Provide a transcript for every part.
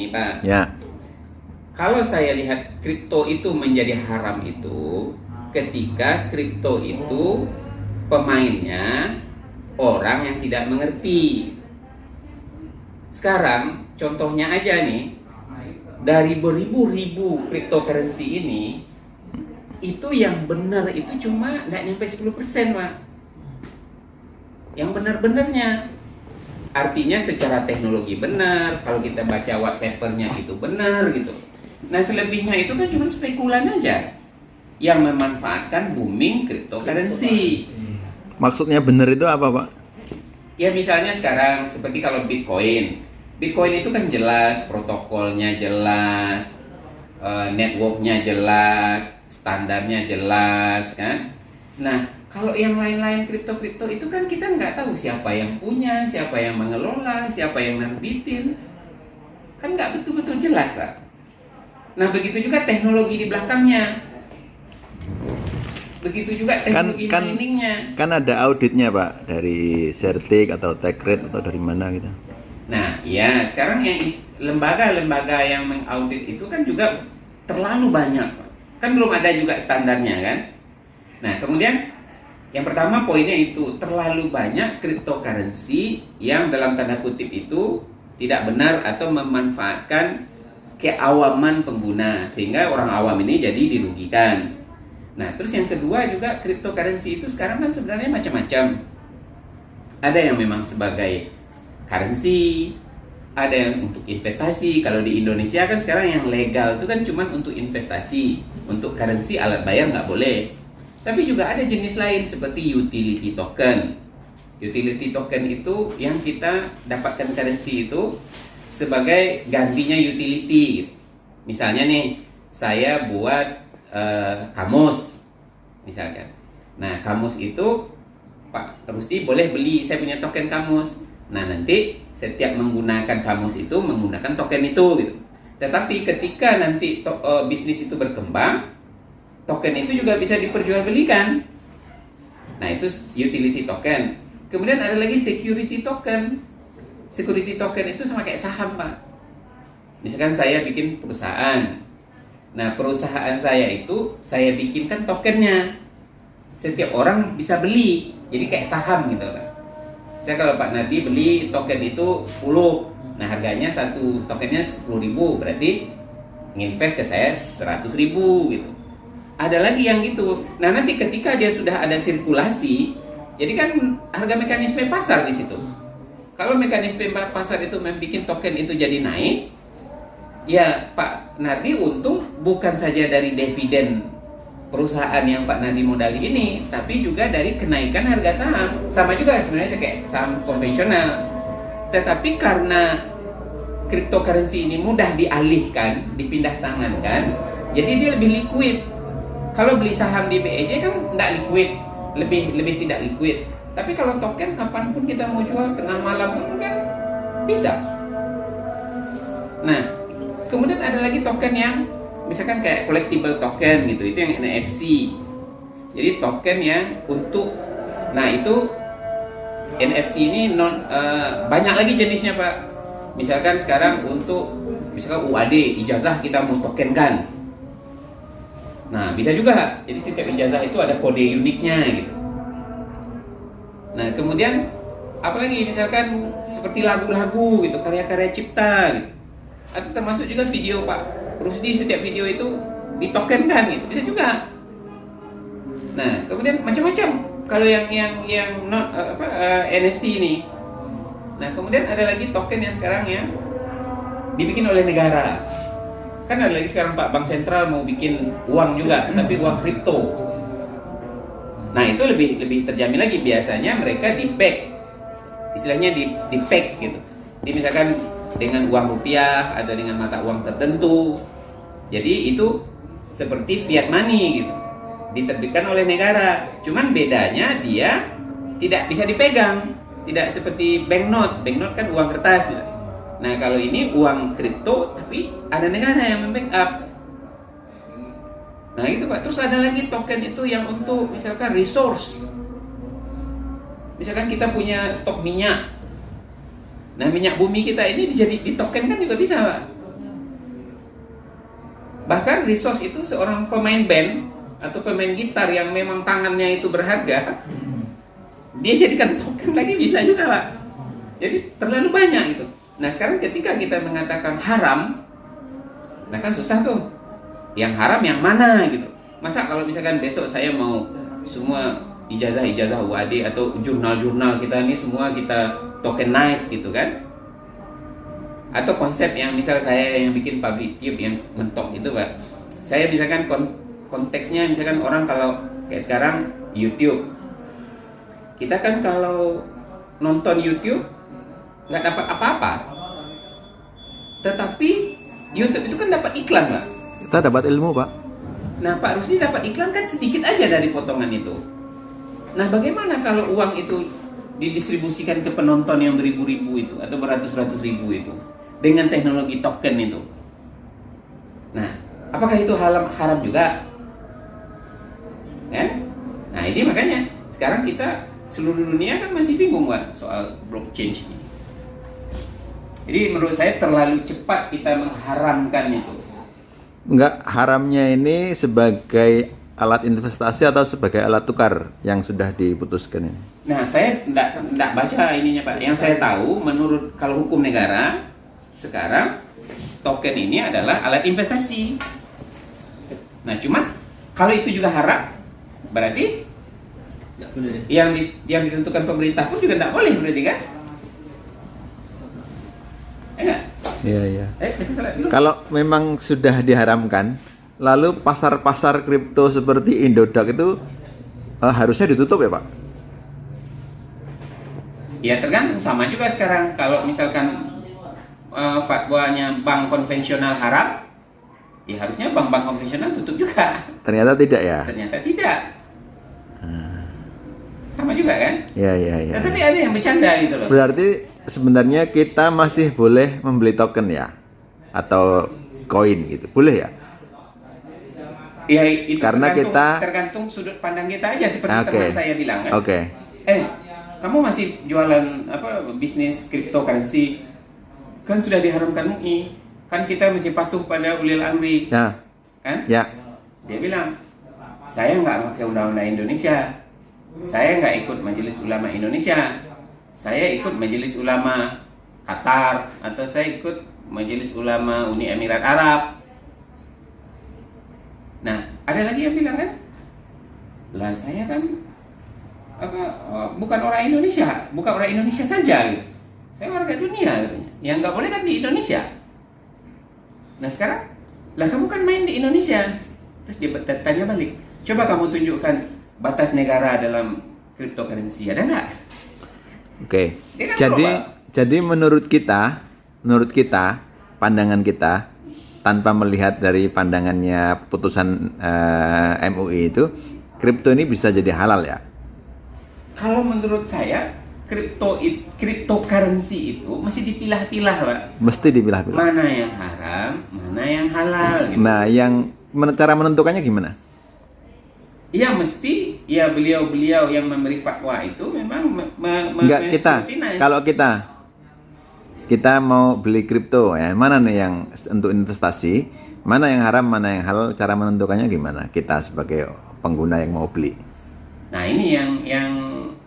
begini Pak. Ya. Kalau saya lihat kripto itu menjadi haram itu ketika kripto itu pemainnya orang yang tidak mengerti. Sekarang contohnya aja nih, dari beribu-ribu cryptocurrency ini, itu yang benar itu cuma nggak nyampe 10% Pak. Yang benar-benarnya. Artinya secara teknologi benar, kalau kita baca white papernya itu benar gitu. Nah selebihnya itu kan cuma spekulan aja yang memanfaatkan booming cryptocurrency. Maksudnya benar itu apa, Pak? Ya misalnya sekarang seperti kalau Bitcoin. Bitcoin itu kan jelas, protokolnya jelas, networknya jelas, standarnya jelas kan. Nah kalau yang lain-lain kripto-kripto itu kan kita nggak tahu siapa yang punya, siapa yang mengelola, siapa yang nerbitin. Kan nggak betul-betul jelas Pak. Nah begitu juga teknologi di belakangnya. Begitu juga teknologi miningnya. Kan ada auditnya Pak, dari Certik atau Techrate atau dari mana gitu. Nah ya sekarang yang lembaga-lembaga yang mengaudit itu kan juga terlalu banyak. Kan belum ada juga standarnya kan. Nah kemudian yang pertama poinnya itu terlalu banyak cryptocurrency yang dalam tanda kutip itu tidak benar atau memanfaatkan keawaman pengguna sehingga orang awam ini jadi dirugikan. Nah terus yang kedua juga cryptocurrency itu sekarang kan sebenarnya macam-macam. Ada yang memang sebagai currency, ada yang untuk investasi. Kalau di Indonesia kan sekarang yang legal itu kan cuma untuk investasi, untuk currency alat bayar nggak boleh. Tapi juga ada jenis lain seperti utility token. Utility token itu yang kita dapatkan currency itu sebagai gantinya utility. Misalnya nih, saya buat kamus, misalkan. Nah, kamus itu Pak Rusdi boleh beli, saya punya token kamus. Nah, nanti setiap menggunakan kamus itu menggunakan token itu gitu. Tetapi ketika nanti bisnis itu berkembang, token itu juga bisa diperjualbelikan. Nah itu utility token. Kemudian ada lagi security token. Security token itu sama kayak saham Pak. Misalkan saya bikin perusahaan. Nah perusahaan saya itu saya bikinkan tokennya. Setiap orang bisa beli. Jadi kayak saham gitu Pak. Saya kalau Pak Nadi beli token itu 10. Nah harganya satu tokennya 10.000. Berarti nginvest ke saya 100.000 gitu. Ada lagi yang gitu. Nah nanti ketika dia sudah ada sirkulasi, jadi kan harga mekanisme pasar di situ. Kalau mekanisme pasar itu membuat token itu jadi naik, ya Pak Nadi untung bukan saja dari dividen perusahaan yang Pak Nadi modali ini, tapi juga dari kenaikan harga saham. Sama juga sebenarnya kayak saham konvensional. Tetapi karena cryptocurrency ini mudah dialihkan, dipindah tangankan, jadi dia lebih liquid. Kalau beli saham di BEJ kan tidak liquid, lebih tidak liquid. Tapi kalau token kapanpun kita mau jual, tengah malam pun kan bisa. Nah, kemudian ada lagi token yang misalkan kayak collectible token gitu, itu yang NFC. Jadi token yang untuk, nah itu NFC ini banyak lagi jenisnya Pak. Misalkan sekarang untuk misalkan UAD, ijazah kita mau tokenkan. Nah bisa juga, jadi setiap ijazah itu ada kode uniknya gitu. Nah kemudian apalagi misalkan seperti lagu-lagu gitu, karya-karya cipta gitu. Atau termasuk juga video Pak Rusdi, setiap video itu ditokenkan gitu, bisa juga. Nah kemudian macam-macam kalau yang NFC ini. Nah kemudian ada lagi token yang sekarang yang dibikin oleh negara. Kan ada lagi sekarang Pak, Bank Sentral mau bikin uang juga, tapi uang kripto. Nah itu lebih terjamin lagi. Biasanya mereka di-pack, istilahnya di-pack gitu. Jadi misalkan dengan uang rupiah atau dengan mata uang tertentu. Jadi itu seperti fiat money gitu, diterbitkan oleh negara. Cuman bedanya dia tidak bisa dipegang, tidak seperti banknote. Banknote kan uang kertas gitu. Nah kalau ini uang kripto tapi ada negara yang membackup. Nah itu Pak. Terus ada lagi token itu yang untuk misalkan resource. Misalkan kita punya stok minyak. Nah minyak bumi kita ini di token kan juga bisa Pak. Bahkan resource itu seorang pemain band atau pemain gitar yang memang tangannya itu berharga, dia jadikan token lagi bisa juga Pak. Jadi terlalu banyak itu. Nah sekarang ketika kita mengatakan haram, nah kan susah tuh. Yang haram yang mana gitu. Masa kalau misalkan besok saya mau semua ijazah UAD atau jurnal-jurnal kita ini semua kita tokenize gitu kan? Atau konsep yang misal saya yang bikin public tube yang mentok itu Pak. Saya misalkan konteksnya misalkan orang kalau kayak sekarang YouTube. Kita kan kalau nonton YouTube nggak dapat apa-apa. Tetapi YouTube itu kan dapat iklan Pak. Kita dapat ilmu, Pak. Nah Pak Rusdi dapat iklan kan sedikit aja dari potongan itu. Nah bagaimana kalau uang itu didistribusikan ke penonton yang beribu-ribu itu atau beratus-ratus ribu itu dengan teknologi token itu? Nah apakah itu haram juga? Kan? Nah ini makanya sekarang kita seluruh dunia kan masih bingung Pak soal blockchain ini. Jadi menurut saya terlalu cepat kita mengharamkan itu. Enggak, haramnya ini sebagai alat investasi atau sebagai alat tukar yang sudah diputuskan ini? Nah, saya enggak baca ininya Pak. Yang saya tahu menurut kalau hukum negara sekarang token ini adalah alat investasi. Nah, cuman kalau itu juga haram, berarti yang ditentukan pemerintah pun juga enggak boleh berarti kan? Enggak? Iya. Kalau memang sudah diharamkan, lalu pasar-pasar kripto seperti Indodax itu harusnya ditutup ya Pak? Ya tergantung, sama juga sekarang kalau misalkan fatwanya bank konvensional haram, ya harusnya bank-bank konvensional tutup juga. Ternyata tidak ya? Ternyata tidak. Sama juga kan? Iya. Tetapi ada yang bercanda gitu loh. Berarti sebenarnya kita masih boleh membeli token ya? Atau koin gitu, boleh ya? Ya itu karena tergantung sudut pandang kita aja seperti Okay. teman saya bilang kan. Oke. Kamu masih jualan bisnis cryptocurrency kan sudah diharamkan MUI. Kan kita mesti patuh pada ulil amri. Ya. Kan? Ya. Dia bilang, "Saya nggak pakai undang-undang Indonesia. Saya nggak ikut Majelis Ulama Indonesia. Saya ikut Majelis Ulama Qatar atau saya ikut Majelis Ulama Uni Emirat Arab." Nah, ada lagi yang bilang kan, lah saya kan bukan orang Indonesia, bukan orang Indonesia saja gitu. Saya warga dunia katanya. Yang nggak boleh kan di Indonesia. Nah sekarang, lah kamu kan main di Indonesia. Terus dia tanya balik, coba kamu tunjukkan batas negara dalam cryptocurrency, ada nggak? Oke. Kan Jadi menurut kita, pandangan kita tanpa melihat dari pandangannya putusan MUI itu, kripto ini bisa jadi halal ya? Kalau menurut saya, cryptocurrency itu masih dipilah-pilah, Pak. Mesti dipilah-pilah. Mana yang haram, mana yang halal. Gitu. Nah, cara menentukannya gimana? Ya mesti, ya beliau-beliau yang memberi fatwa itu memang Enggak, kalau kita mau beli kripto ya, mana nih yang untuk investasi, mana yang haram, mana yang halal, cara menentukannya gimana? Kita sebagai pengguna yang mau beli. Nah ini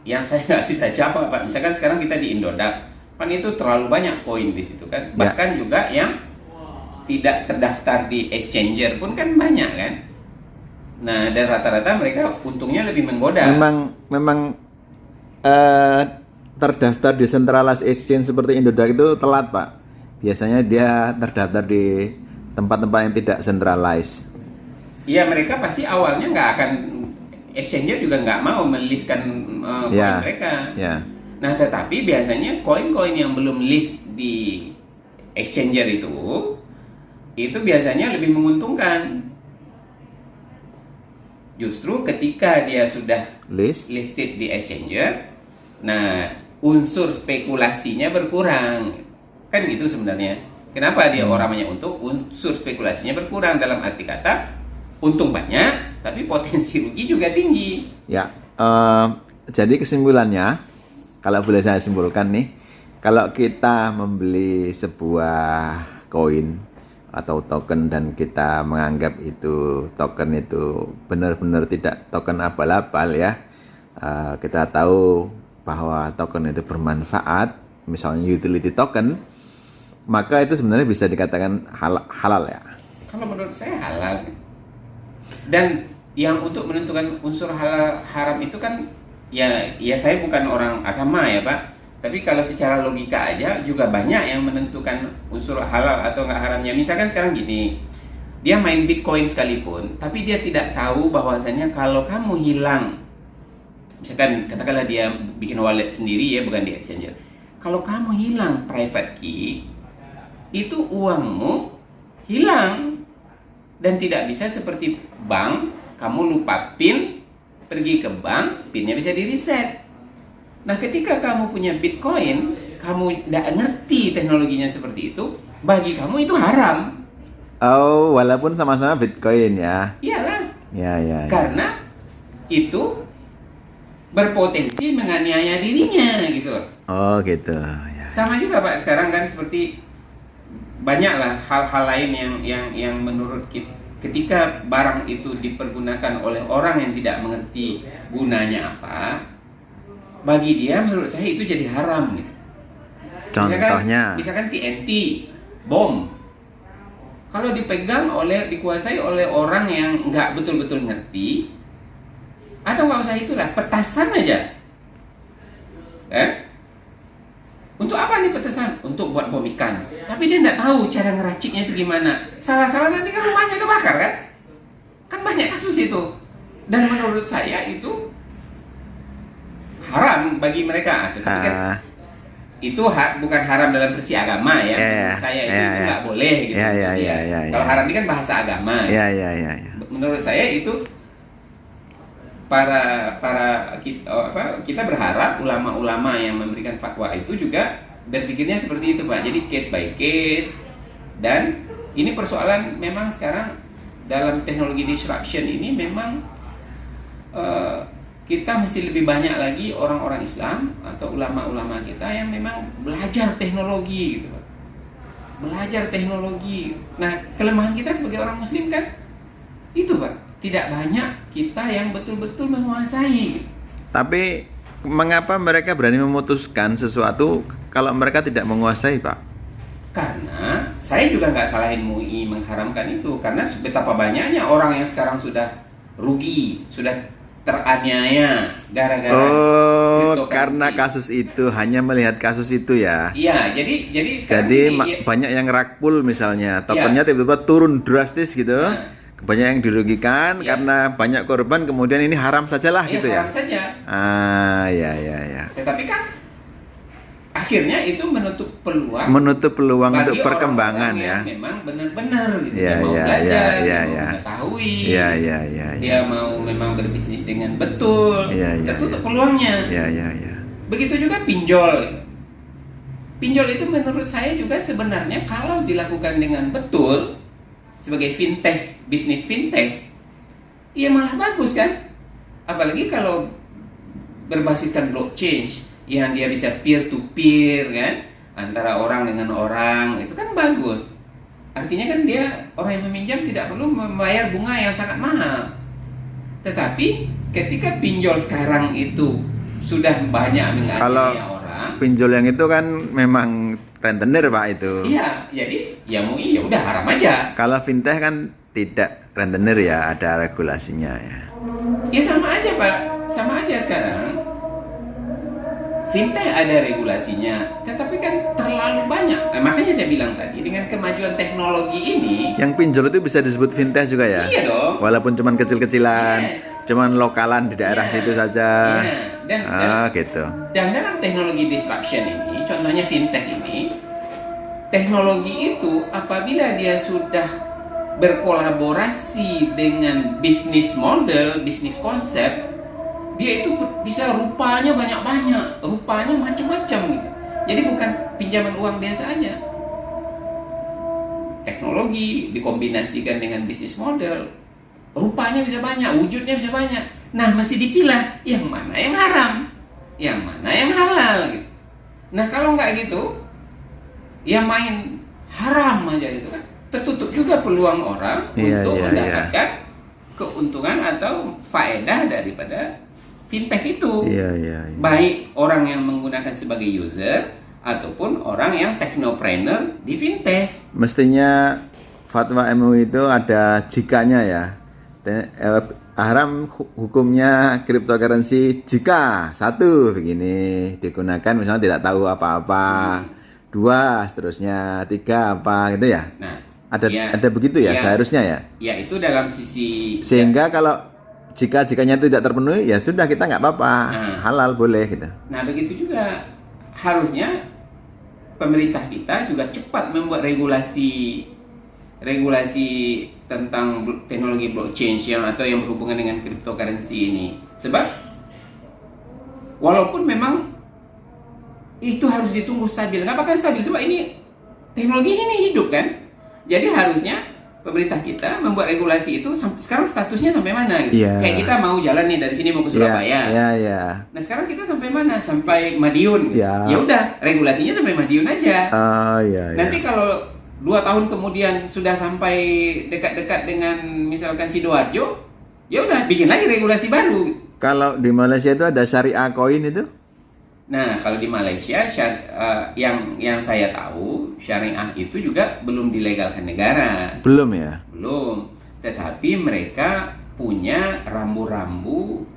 yang saya nggak bisa jawab Pak. Misalkan sekarang kita di Indodax, kan itu terlalu banyak koin di situ kan. Bahkan juga yang tidak terdaftar di exchanger pun kan banyak kan. Nah dan rata-rata mereka untungnya lebih menggoda. Memang terdaftar di centralized exchange seperti Indodax itu telat Pak. Biasanya dia terdaftar di tempat-tempat yang tidak centralized. Iya mereka pasti awalnya nggak akan, exchanger juga nggak mau meliskan koin mereka. Ya. Nah tetapi biasanya koin-koin yang belum list di exchanger itu biasanya lebih menguntungkan. Justru ketika dia sudah listed di exchanger, nah unsur spekulasinya berkurang. Kan gitu sebenarnya. Kenapa dia orang banyak untung? Unsur spekulasinya berkurang, dalam arti kata untung banyak, tapi potensi rugi juga tinggi. Ya, jadi kesimpulannya, kalau boleh saya simpulkan nih, kalau kita membeli sebuah koin, atau token dan kita menganggap itu token itu benar-benar tidak token abal-abal ya. Kita tahu bahwa token itu bermanfaat, misalnya utility token, maka itu sebenarnya bisa dikatakan halal ya. Kalau menurut saya halal. Dan yang untuk menentukan unsur halal haram itu kan ya saya bukan orang agama ya Pak. Tapi kalau secara logika aja juga banyak yang menentukan unsur halal atau nggak haramnya. Misalkan sekarang gini, dia main Bitcoin sekalipun, tapi dia tidak tahu bahwasanya kalau kamu hilang, misalkan katakanlah dia bikin wallet sendiri ya, bukan di exchanger. Kalau kamu hilang private key, itu uangmu hilang dan tidak bisa seperti bank, kamu lupa PIN, pergi ke bank, PIN-nya bisa di reset. Nah, ketika kamu punya Bitcoin, kamu tidak ngerti teknologinya seperti itu, bagi kamu itu haram. Oh, walaupun sama-sama Bitcoin ya. Iyalah. Ya. Karena itu berpotensi menganiaya dirinya gitu loh. Oh, gitu. Ya. Sama juga Pak, sekarang kan seperti banyaklah hal-hal lain yang menurut kita, ketika barang itu dipergunakan oleh orang yang tidak mengerti gunanya apa, bagi dia menurut saya itu jadi haram nih. Contohnya misalkan TNT, bom. Kalau dikuasai oleh orang yang nggak betul-betul ngerti, atau nggak usah itulah, petasan aja. Untuk apa nih petasan? Untuk buat bom ikan. Tapi dia nggak tahu cara ngeraciknya itu gimana. Salah-salah nanti kan rumahnya kebakar kan? Kan banyak kasus itu. Dan menurut saya itu haram bagi mereka. Tetapi kan itu bukan haram dalam versi agama ya. Menurut saya itu nggak boleh gitu. Kalau haram ini kan bahasa agama. Menurut saya itu kita berharap ulama-ulama yang memberikan fatwa itu juga berpikirnya seperti itu Pak. Jadi case by case. Dan ini persoalan memang sekarang dalam teknologi disruption ini memang kita mesti lebih banyak lagi orang-orang Islam atau ulama-ulama kita yang memang belajar teknologi gitu Pak. Belajar teknologi. Nah, kelemahan kita sebagai orang muslim kan itu Pak, tidak banyak kita yang betul-betul menguasai. Tapi mengapa mereka berani memutuskan sesuatu kalau mereka tidak menguasai Pak? Karena saya juga nggak salahin MUI mengharamkan itu, karena betapa banyaknya orang yang sekarang sudah rugi, sudah teraniaya gara-gara karena kasus itu, hanya melihat kasus itu ya. Iya, jadi sekarang banyak yang rakpul misalnya, tokennya tiba-tiba turun drastis gitu. Banyak yang dirugikan karena banyak korban, kemudian ini haram sajalah gitu ya. Haram saja. Ya. Tetapi kan akhirnya itu menutup peluang untuk perkembangan ya. Memang benar-benar gitu. Dia mau belajar, dia mau mengetahui. Dia mau memang berbisnis dengan betul. Tertutup peluangnya. Begitu juga pinjol. Pinjol itu menurut saya juga sebenarnya kalau dilakukan dengan betul sebagai bisnis fintech, ya malah bagus kan? Apalagi kalau berbasiskan blockchain yang dia bisa peer to peer kan, antara orang dengan orang, itu kan bagus. Artinya kan dia, orang yang meminjam tidak perlu membayar bunga yang sangat mahal. Tetapi ketika pinjol sekarang itu sudah banyak menganiaya orang, pinjol yang itu kan memang rentenir Pak itu. Iya, jadi ya MUI ya udah haram aja. Kalau fintech kan tidak rentenir ya, ada regulasinya ya. Ya sama aja Pak, sama aja sekarang. Fintech ada regulasinya, tetapi kan terlalu banyak. Nah, makanya saya bilang tadi, dengan kemajuan teknologi ini, yang pinjol itu bisa disebut fintech juga ya? Iya dong. Walaupun cuman kecil-kecilan, cuman lokalan di daerah situ saja. Gitu. Dan dalam teknologi disruption ini, contohnya fintech ini, teknologi itu apabila dia sudah berkolaborasi dengan bisnis model, bisnis konsep, dia itu bisa rupanya banyak-banyak, rupanya macam-macam gitu. Jadi bukan pinjaman uang biasa aja. Teknologi dikombinasikan dengan bisnis model, rupanya bisa banyak, wujudnya bisa banyak. Nah, mesti dipilah yang mana yang haram, yang mana yang halal gitu. Nah, kalau nggak gitu, yang main haram aja gitu kan, tertutup juga peluang orang Iya, untuk iya, mendapatkan keuntungan atau faedah daripada fintech itu. Iya, iya, iya. Baik orang yang menggunakan sebagai user ataupun orang yang technopreneur di fintech. Mestinya fatwa MUI itu ada jikanya ya. Haram hukumnya cryptocurrency jika satu begini digunakan misalnya tidak tahu apa-apa, dua seterusnya, tiga apa gitu ya. Nah, ada begitu ya, seharusnya ya. Ya itu dalam sisi Sehingga kalau jikanya tidak terpenuhi ya sudah kita nggak apa-apa, halal boleh gitu. Nah begitu juga harusnya pemerintah kita juga cepat membuat regulasi tentang teknologi blockchain atau yang berhubungan dengan cryptocurrency ini. Sebab walaupun memang itu harus ditunggu stabil. Kenapa kan stabil? Sebab ini teknologi ini hidup kan. Jadi harusnya pemerintah kita membuat regulasi itu sekarang statusnya sampai mana gitu. Yeah. Kayak kita mau jalan nih dari sini mau ke Surabaya. Yeah. Nah sekarang kita sampai mana? Sampai Madiun. Gitu. Yeah. Ya udah, regulasinya sampai Madiun aja. Nanti kalau 2 tahun kemudian sudah sampai dekat-dekat dengan misalkan Sidoarjo, ya udah bikin lagi regulasi baru. Kalau di Malaysia itu ada syariah coin itu? Nah, kalau di Malaysia yang saya tahu syariah itu juga belum dilegalkan negara. Belum ya? Belum. Tetapi mereka punya rambu-rambu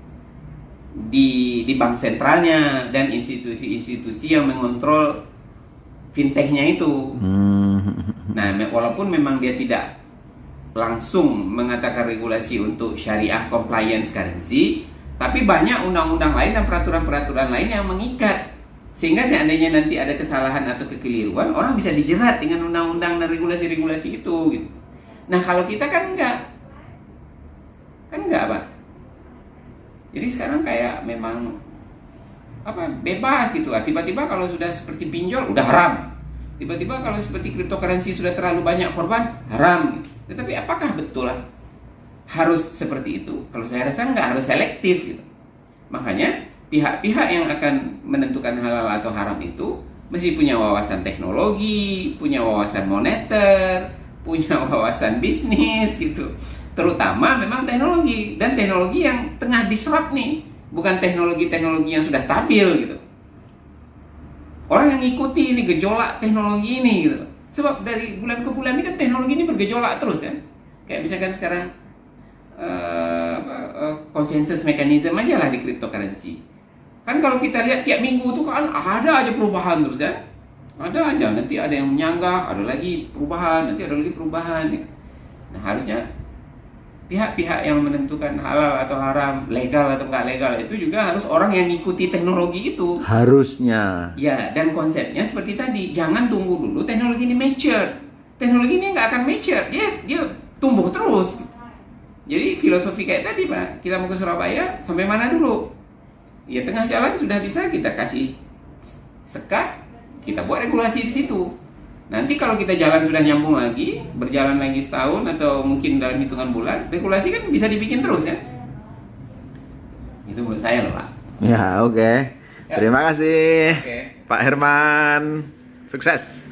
di bank sentralnya dan institusi-institusi yang mengontrol fintechnya itu. Nah, walaupun memang dia tidak langsung mengatakan regulasi untuk syariah compliance currency, tapi banyak undang-undang lain dan peraturan-peraturan lain yang mengikat. Sehingga seandainya nanti ada kesalahan atau kekeliruan, orang bisa dijerat dengan undang-undang dan regulasi-regulasi itu. Gitu. Nah, kalau kita kan enggak. Kan enggak, Pak. Jadi sekarang kayak memang bebas gitu. Tiba-tiba kalau sudah seperti pinjol, udah haram. Tiba-tiba kalau seperti cryptocurrency sudah terlalu banyak korban, haram. Tetapi apakah betul harus seperti itu? Kalau saya rasa nggak, harus selektif gitu. Makanya pihak-pihak yang akan menentukan halal atau haram itu mesti punya wawasan teknologi, punya wawasan moneter, punya wawasan bisnis gitu. Terutama memang teknologi, dan teknologi yang tengah disrupt nih, bukan teknologi-teknologi yang sudah stabil gitu. Orang yang ngikuti ini gejolak teknologi ini gitu. Sebab dari bulan ke bulan ini kan teknologi ini bergejolak terus kan. Kayak misalkan sekarang consensus mechanism aja lah di cryptocurrency. Kan kalau kita lihat tiap minggu tuh kan ada aja perubahan terus kan. Ada aja, nanti ada yang menyanggah, ada lagi perubahan, nanti ada lagi perubahan. Nah harusnya pihak-pihak yang menentukan halal atau haram, legal atau nggak legal itu juga harus orang yang ngikuti teknologi itu. Harusnya. Ya, dan konsepnya seperti tadi, jangan tunggu dulu teknologi ini mature. Teknologi ini nggak akan mature, dia tumbuh terus. Jadi filosofi kayak tadi Pak, kita mau ke Surabaya, sampai mana dulu? Ya tengah jalan sudah bisa kita kasih sekat, kita buat regulasi di situ. Nanti kalau kita jalan sudah nyambung lagi, berjalan lagi setahun atau mungkin dalam hitungan bulan, regulasi kan bisa dibikin terus kan? Itu menurut saya loh Pak. Ya oke. Ya. Terima kasih Oke. Pak Herman. Sukses.